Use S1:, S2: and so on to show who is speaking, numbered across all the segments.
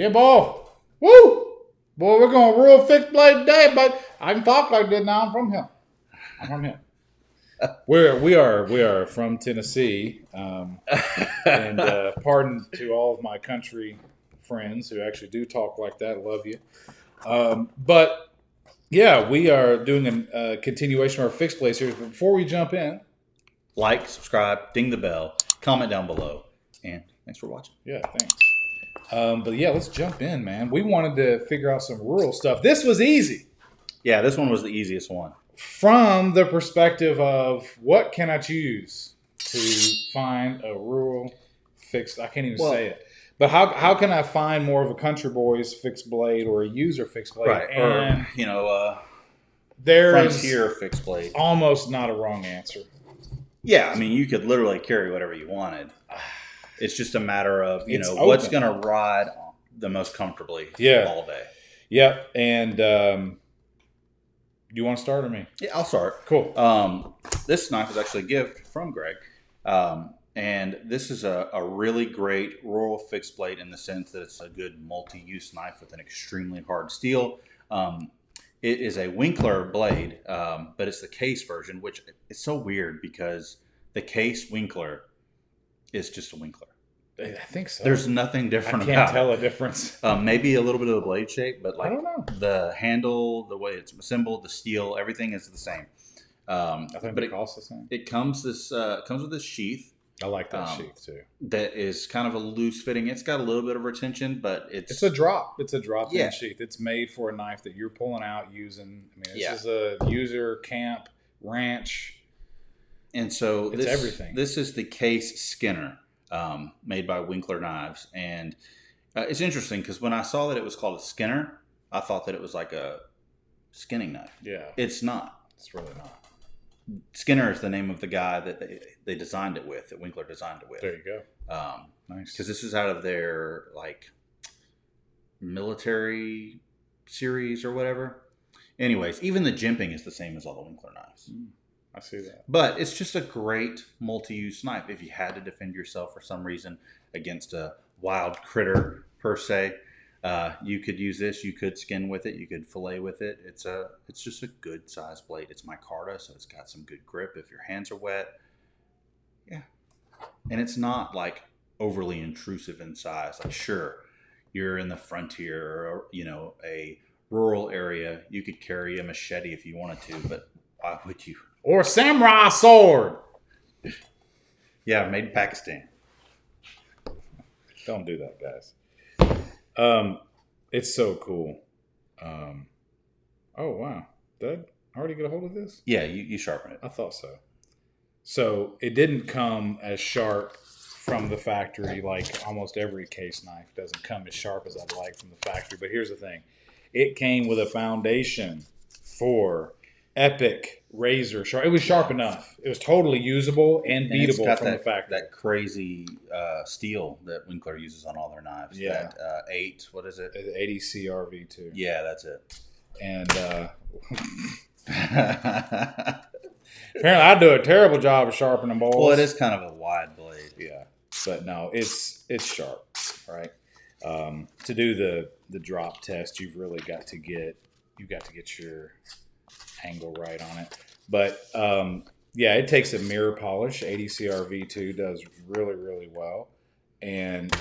S1: Yeah, boy. Woo! Boy, we're going to rule fixed blade today, but I can talk like this now. I'm from here. I'm from here. We are from Tennessee, and pardon to all of my country friends who actually do talk like that. Love you, but yeah, we are doing a continuation of our fixed blade series. But before we jump in,
S2: like, subscribe, ding the bell, comment down below, and thanks for watching.
S1: Yeah, thanks. But yeah, let's jump in, man. We wanted to figure out some rural stuff. This was easy.
S2: Yeah, this one was the easiest one.
S1: From the perspective of what can I choose to find a rural fixed, I can't even say it. But how can I find more of a country boy's fixed blade or a user fixed blade?
S2: Right,
S1: And
S2: or,
S1: there
S2: frontier fixed blade.
S1: Almost not a wrong answer.
S2: Yeah, I mean, you could literally carry whatever you wanted. It's just a matter of, what's going to ride the most comfortably all day.
S1: Yep. And you want to start or me?
S2: Yeah, I'll start.
S1: Cool.
S2: This knife is actually a gift from Greg. And this is a really great rural fixed blade in the sense that it's a good multi-use knife with an extremely hard steel. It is a Winkler blade, but it's the case version, which is so weird because the case Winkler is just a Winkler.
S1: I think so.
S2: There's nothing different about it.
S1: I can't tell a difference.
S2: Maybe a little bit of the blade shape, but
S1: I don't know.
S2: The handle, the way it's assembled, the steel, everything is the same.
S1: I think it costs the same.
S2: It comes with this sheath.
S1: I like that sheath too.
S2: That is kind of a loose fitting. It's got a little bit of retention, but it's
S1: a drop. It's a drop-in sheath. It's made for a knife that you're pulling out using. I mean, this is a user camp ranch,
S2: and so
S1: it's everything.
S2: This is the case Skinner, made by Winkler Knives, and it's interesting because when I saw that it was called a Skinner, I thought that it was like a skinning knife.
S1: Yeah,
S2: it's not.
S1: It's really not.
S2: Skinner is the name of the guy that they designed it with, that Winkler designed it with.
S1: There you go. Nice.
S2: Because this is out of their military series or whatever. Anyways, even the jimping is the same as all the Winkler knives.
S1: I see that.
S2: But it's just a great multi-use knife. If you had to defend yourself for some reason against a wild critter per se, you could use this. You could skin with it. You could fillet with it. It's just a good size blade. It's micarta, so it's got some good grip if your hands are wet. Yeah, and it's not overly intrusive in size. Sure, you're in the frontier or a rural area. You could carry a machete if you wanted to, but why would you?
S1: Or a samurai sword.
S2: Yeah, made in Pakistan.
S1: Don't do that, guys. It's so cool. Oh wow, did I already get a hold of this?
S2: Yeah, you sharpen it.
S1: I thought so. So it didn't come as sharp from the factory. Like almost every case knife doesn't come as sharp as I'd like from the factory. But here's the thing: it came with a foundation for epic razor sharp. It was sharp enough. It was totally usable and beatable from the factory.
S2: That crazy steel that Winkler uses on all their knives.
S1: Yeah.
S2: That what is it?
S1: 80 CRV2.
S2: Yeah, that's it.
S1: And apparently I do a terrible job of sharpening balls.
S2: Well, it is kind of a wide blade.
S1: Yeah. But no, it's sharp, right? To do the drop test, you've really got to get your angle right on it. But yeah, it takes a mirror polish. 80 CRV2 does really, really well. And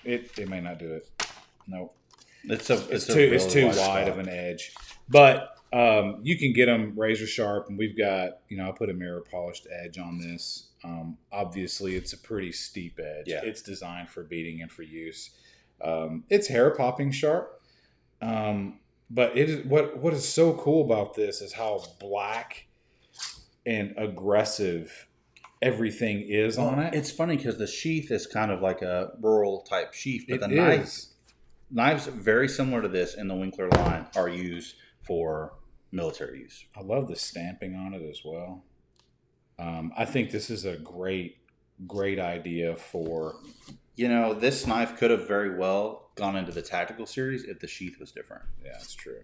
S1: it may not do it. Nope. It's too wide of an edge. But you can get them razor sharp, and we've got, I put a mirror polished edge on this. Obviously, it's a pretty steep edge.
S2: Yeah.
S1: It's designed for beating and for use. It's hair popping sharp. But it is what is so cool about this is how black and aggressive everything is on it.
S2: It's funny because the sheath is kind of like a rural type sheath, but knives very similar to this in the Winkler line are used for military use.
S1: I love the stamping on it as well. I think this is a great idea for...
S2: this knife could have very well gone into the tactical series if the sheath was different.
S1: Yeah, that's true.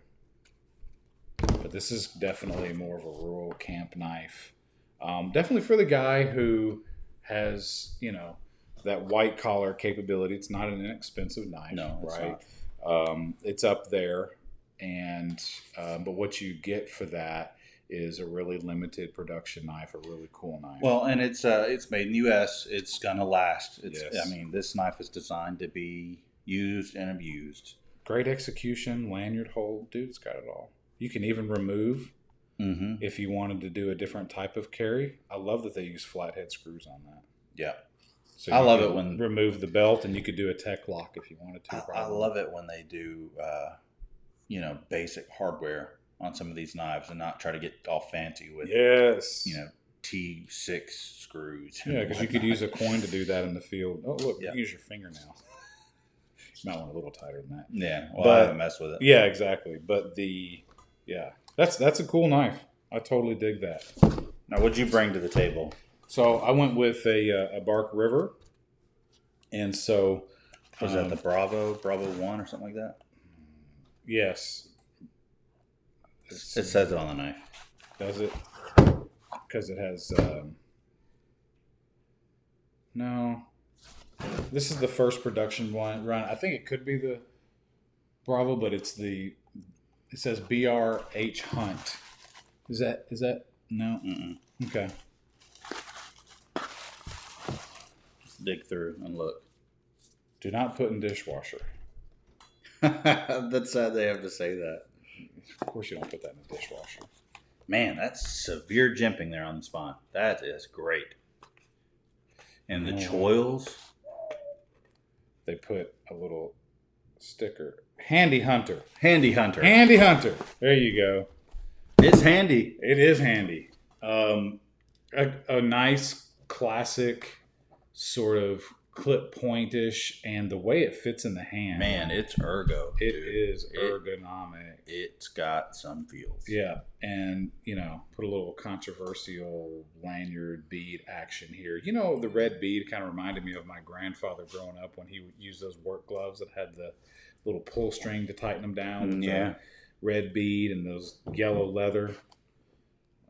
S1: But this is definitely more of a rural camp knife. Definitely for the guy who has, that white collar capability. It's not an inexpensive knife,
S2: No, it's
S1: right?
S2: not.
S1: It's up there, and but what you get for that is a really limited production knife, a really cool knife.
S2: Well, and it's made in the U.S. It's gonna last. I
S1: Yes.
S2: mean, this knife is designed to be used and abused.
S1: Great execution, lanyard hold, dude. It's got it all. You can even remove
S2: Mm-hmm.
S1: if you wanted to do a different type of carry. I love that they use flathead screws on that.
S2: Yeah.
S1: So
S2: I
S1: you
S2: love
S1: could
S2: it when
S1: remove the belt, and you could do a tech lock if you wanted to.
S2: I love it when they do, basic hardware on some of these knives and not try to get all fancy with,
S1: Yes.
S2: T6 screws.
S1: Yeah, because you could use a coin to do that in the field. Oh, look,
S2: Yeah.
S1: you use your fingernail. You might want a little tighter than that.
S2: Yeah, well,
S1: But-
S2: I haven't messed with it.
S1: Yeah, exactly. But that's a cool knife. I totally dig that.
S2: Now, what'd you bring to the table?
S1: So I went with a Bark River, and so
S2: Was that the Bravo 1 or something like that?
S1: yes,
S2: It says it on the knife.
S1: does it? Because it has no. This is the first production run. I think it could be the Bravo, but it says BRH Hunt. Is that no?
S2: Mm-mm.
S1: Okay.
S2: Just dig through and look.
S1: Do not put in dishwasher.
S2: That's sad they have to say that.
S1: Of course, you don't put that in the dishwasher.
S2: Man, that's severe jimping there on the spine. That is great. And the choils.
S1: They put a little sticker. Handy Hunter.
S2: Handy Hunter.
S1: Handy Hunter. There you go.
S2: It's handy.
S1: It is handy. A nice classic sort of clip pointish, and the way it fits in the hand.
S2: Man, it's ergo.
S1: It
S2: dude.
S1: is ergonomic.
S2: It's got some feels.
S1: Yeah, and put a little controversial lanyard bead action here. The red bead kind of reminded me of my grandfather growing up when he would use those work gloves that had the little pull string to tighten them down. With
S2: Yeah.
S1: the red bead and those yellow leather.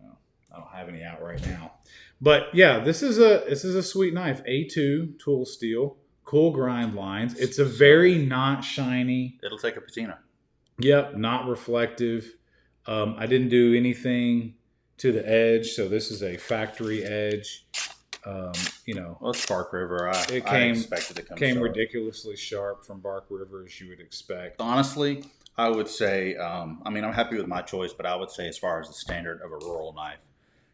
S1: Well, I don't have any out right now, but yeah, this is a sweet knife. A2 tool steel, cool grind lines. It's a very not shiny.
S2: It'll take a patina.
S1: Yep, not reflective. I didn't do anything to the edge, so this is a factory edge.
S2: Well, it's Bark River. I expected it to come
S1: came
S2: sharp.
S1: ridiculously sharp from Bark River, as you would expect.
S2: Honestly, I would say, I'm happy with my choice, but I would say as far as the standard of a rural knife,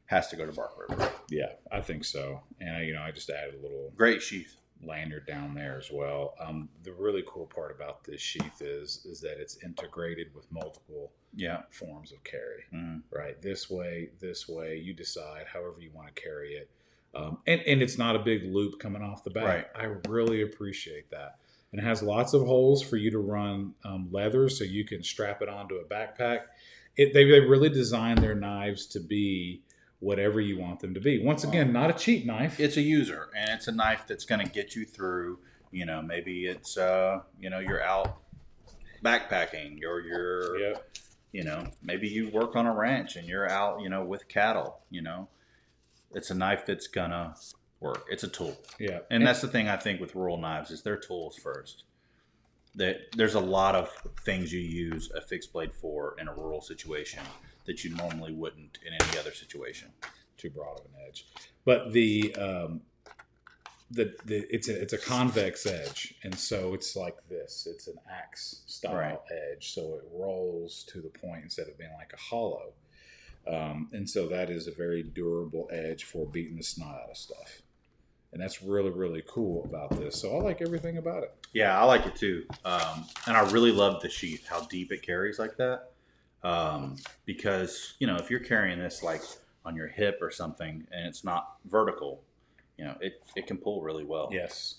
S2: has to go to Bark River.
S1: Yeah, I think so. And I just added a little
S2: Great sheath.
S1: lanyard down there as well. The really cool part about this sheath is that it's integrated with multiple forms of carry.
S2: Mm.
S1: Right, this way, you decide however you want to carry it. And it's not a big loop coming off the back.
S2: Right.
S1: I really appreciate that. And it has lots of holes for you to run leather, so you can strap it onto a backpack. They really designed their knives to be whatever you want them to be. Once again, not a cheap knife.
S2: It's a user, and it's a knife that's going to get you through. Maybe it's you're out backpacking, or you're maybe you work on a ranch and you're out with cattle. It's a knife that's gonna work. It's a tool.
S1: Yeah.
S2: And that's the thing I think with rural knives is they're tools first. There's a lot of things you use a fixed blade for in a rural situation that you normally wouldn't in any other situation.
S1: Too broad of an edge. But it's a convex edge, and so it's like this. It's an axe style edge, so it rolls to the point instead of being like a hollow. And so that is a very durable edge for beating the snot out of stuff. And that's really, really cool about this. So I like everything about it.
S2: Yeah, I like it too. And I really love the sheath, how deep it carries like that. Because, if you're carrying this like on your hip or something and it's not vertical, it can pull really well.
S1: Yes.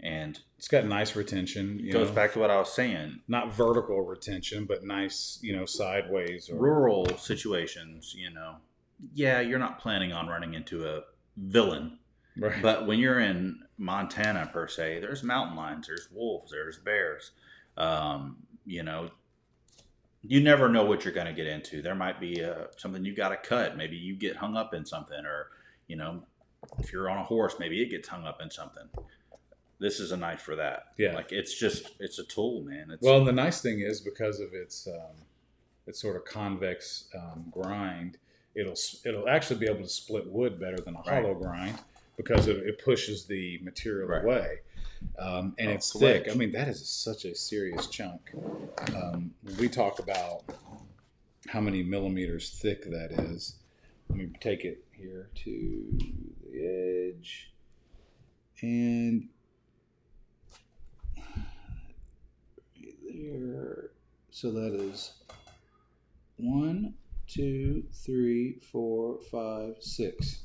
S2: And
S1: it's got nice retention.
S2: It goes back to what I was saying.
S1: Not vertical retention, but nice, sideways. Or
S2: rural situations, you're not planning on running into a villain.
S1: Right.
S2: But when you're in Montana, per se, there's mountain lions, there's wolves, there's bears. You never know what you're going to get into. There might be something you got to cut. Maybe you get hung up in something, or, if you're on a horse, maybe it gets hung up in something. this is a knife for that.
S1: Yeah.
S2: Like it's a tool, man. It's
S1: Well, and the nice thing is because of its sort of convex grind, it'll actually be able to split wood better than a hollow grind because it pushes the material away. And it's thick. I mean, that is such a serious chunk. We talk about how many millimeters thick that is. Let me take it here to the edge. And right there. So that is 1, 2, 3, 4, 5, 6.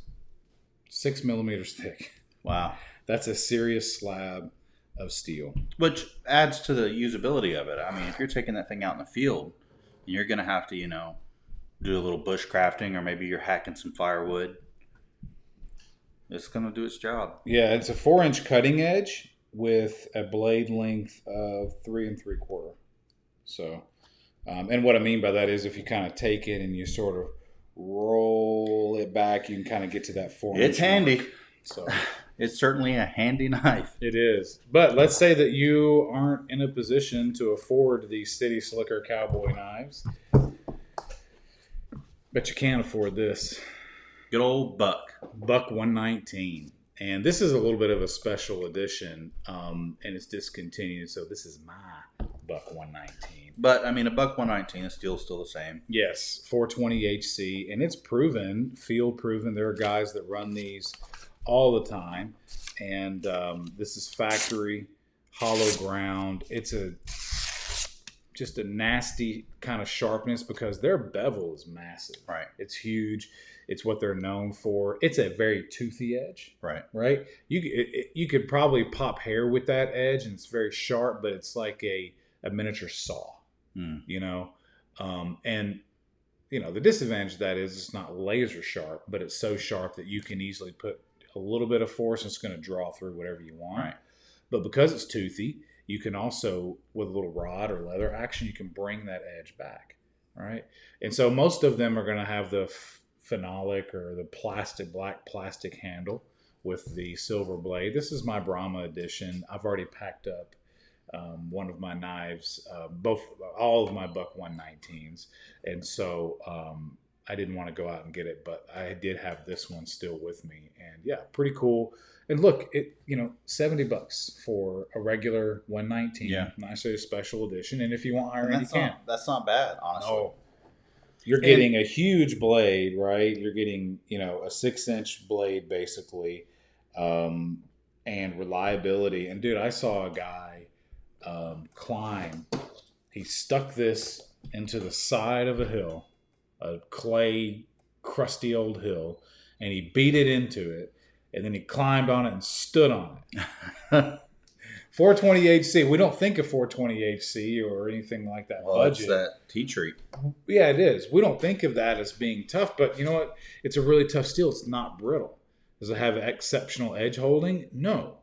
S1: 6 millimeters thick.
S2: wow.
S1: That's a serious slab of steel.
S2: Which adds to the usability of it. I mean, if you're taking that thing out in the field, you're going to have to, do a little bush crafting, or maybe you're hacking some firewood. It's going to do its job.
S1: Yeah, it's a 4-inch cutting edge with a blade length of 3 3/4. So, and what I mean by that is if you kind of take it and you sort of roll it back, you can kind of get to that 4-inch.
S2: It's handy.
S1: Mark. So
S2: it's certainly a handy knife.
S1: It is. But let's say that you aren't in a position to afford these City Slicker cowboy knives. But you can't afford this.
S2: Good old Buck
S1: 119. And this is a little bit of a special edition, and it's discontinued. So this is my Buck 119.
S2: But, I mean, a Buck 119 is still the same.
S1: Yes, 420 HC. And it's proven, field proven. There are guys that run these all the time. And this is factory, hollow ground. It's just a nasty kind of sharpness because their bevel is massive.
S2: Right.
S1: It's huge. It's what they're known for. It's a very toothy edge.
S2: Right.
S1: Right. You could probably pop hair with that edge, and it's very sharp, but it's like a miniature saw.
S2: Mm.
S1: And the disadvantage of that is it's not laser sharp, but it's so sharp that you can easily put a little bit of force and it's going to draw through whatever you want.
S2: Right. But
S1: because it's toothy, you can also, with a little rod or leather action, you can bring that edge back, right? And so most of them are going to have the phenolic or the black plastic handle with the silver blade. This is my Brahma edition. I've already packed up one of my knives, all of my Buck 119s. And so I didn't want to go out and get it, but I did have this one still with me. And yeah, pretty cool. And look, $70 for a regular 119.
S2: Yeah.
S1: Not necessarily a special edition. And if you want iron, you can.
S2: That's not bad, honestly.
S1: No. You're getting a huge blade, right? You're getting, a 6-inch blade basically, and reliability. And dude, I saw a guy climb. He stuck this into the side of a hill, a clay, crusty old hill, and he beat it into it. And then he climbed on it and stood on it. 420 HC. We don't think of 420 HC or anything like that.
S2: Well,
S1: budget.
S2: It's that tea tree.
S1: Yeah, it is. We don't think of that as being tough, but you know what? It's a really tough steel. It's not brittle. Does it have exceptional edge holding? No,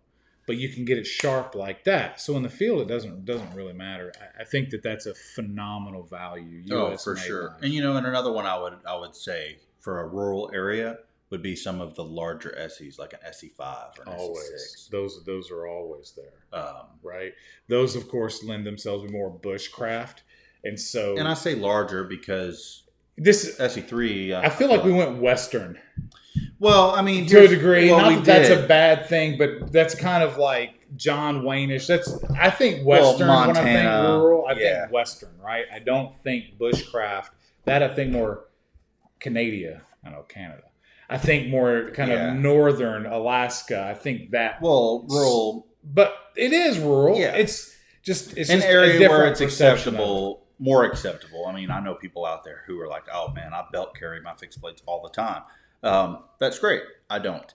S1: but you can get it sharp like that. So in the field, it doesn't really matter. I think that's a phenomenal value. US
S2: for sure. Knife. And and another one I would say for a rural area would be some of the larger SEs, like an SE5 or an
S1: SE6. Those are always there, right? Those, of course, lend themselves to more bushcraft, and so.
S2: And I say larger because
S1: this
S2: SE3.
S1: I feel like we went Western.
S2: Well, I mean,
S1: to a degree, not that that's a bad thing, but that's kind of like John Wayne-ish. I think Western.
S2: Montana,
S1: when I think rural, I think Western, right? I don't think bushcraft. That I think more Canada. I think more kind of northern Alaska. I think that.
S2: Well, rural.
S1: But it is rural.
S2: Yeah.
S1: It's just
S2: an area where it's acceptable, more acceptable. I mean, I know people out there who are like, oh man, I belt carry my fixed blades all the time. That's great. I don't.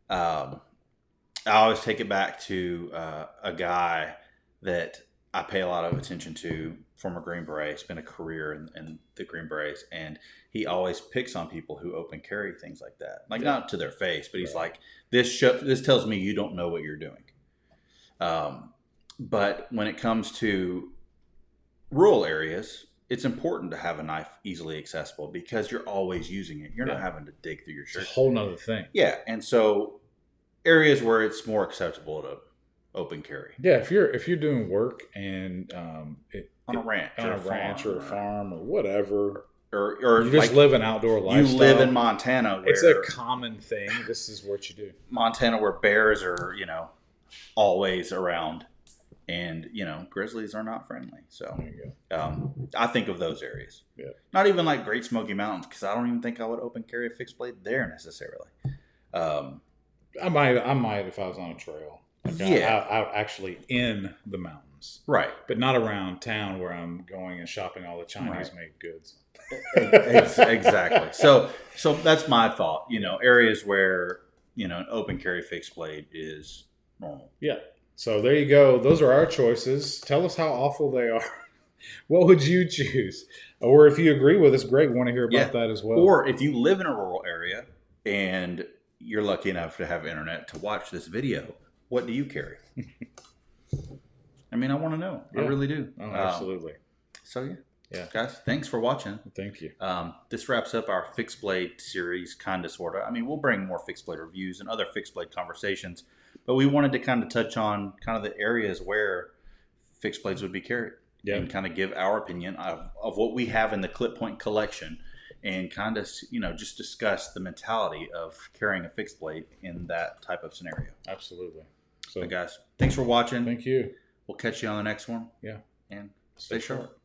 S2: I always take it back to a guy that I pay a lot of attention to, former Green Beret, spent a career in the Green Berets, and he always picks on people who open carry things like that. Like, not to their face, but he's like, this tells me you don't know what you're doing. But when it comes to rural areas, it's important to have a knife easily accessible because you're always using it. You're not having to dig through your shirt.
S1: It's a whole nother thing.
S2: Yeah, and so areas where it's more acceptable to open carry.
S1: Yeah, if you're doing work and
S2: On a ranch
S1: on
S2: or
S1: a ranch or a
S2: farm,
S1: farm or whatever,
S2: or
S1: you just
S2: like
S1: live an outdoor
S2: you live in
S1: lifestyle.
S2: Montana,
S1: It's a
S2: where
S1: common thing. This is what you do.
S2: bears are, always around, and grizzlies are not friendly. So
S1: There you go.
S2: I think of those areas.
S1: Yeah.
S2: Not even like Great Smoky Mountains, because I don't even think I would open carry a fixed blade there necessarily.
S1: I might if I was on a trail. Like
S2: Yeah.
S1: out actually in the mountains,
S2: Right.
S1: but not around town where I'm going and shopping all the Chinese
S2: Right.
S1: made goods.
S2: Exactly. So that's my thought. Areas where an open carry fixed blade is normal.
S1: Yeah. So there you go. Those are our choices. Tell us how awful they are. What would you choose? Or if you agree with us, great. We want to hear about that as well.
S2: Or if you live in a rural area and you're lucky enough to have internet to watch this video, what do you carry? I mean, I want to know.
S1: Yeah.
S2: I really do.
S1: Oh, absolutely.
S2: So
S1: Yeah.
S2: Guys, thanks for watching.
S1: Thank you.
S2: This wraps up our fixed blade series, kind of, sort of. I mean, we'll bring more fixed blade reviews and other fixed blade conversations, but we wanted to kind of touch on kind of the areas where fixed blades would be carried, and kind of give our opinion of what we have in the clip point collection, and kind of, just discuss the mentality of carrying a fixed blade in that type of scenario.
S1: Absolutely. So,
S2: guys, thanks for watching.
S1: Thank you.
S2: We'll catch you on the next one.
S1: Yeah.
S2: And stay sharp.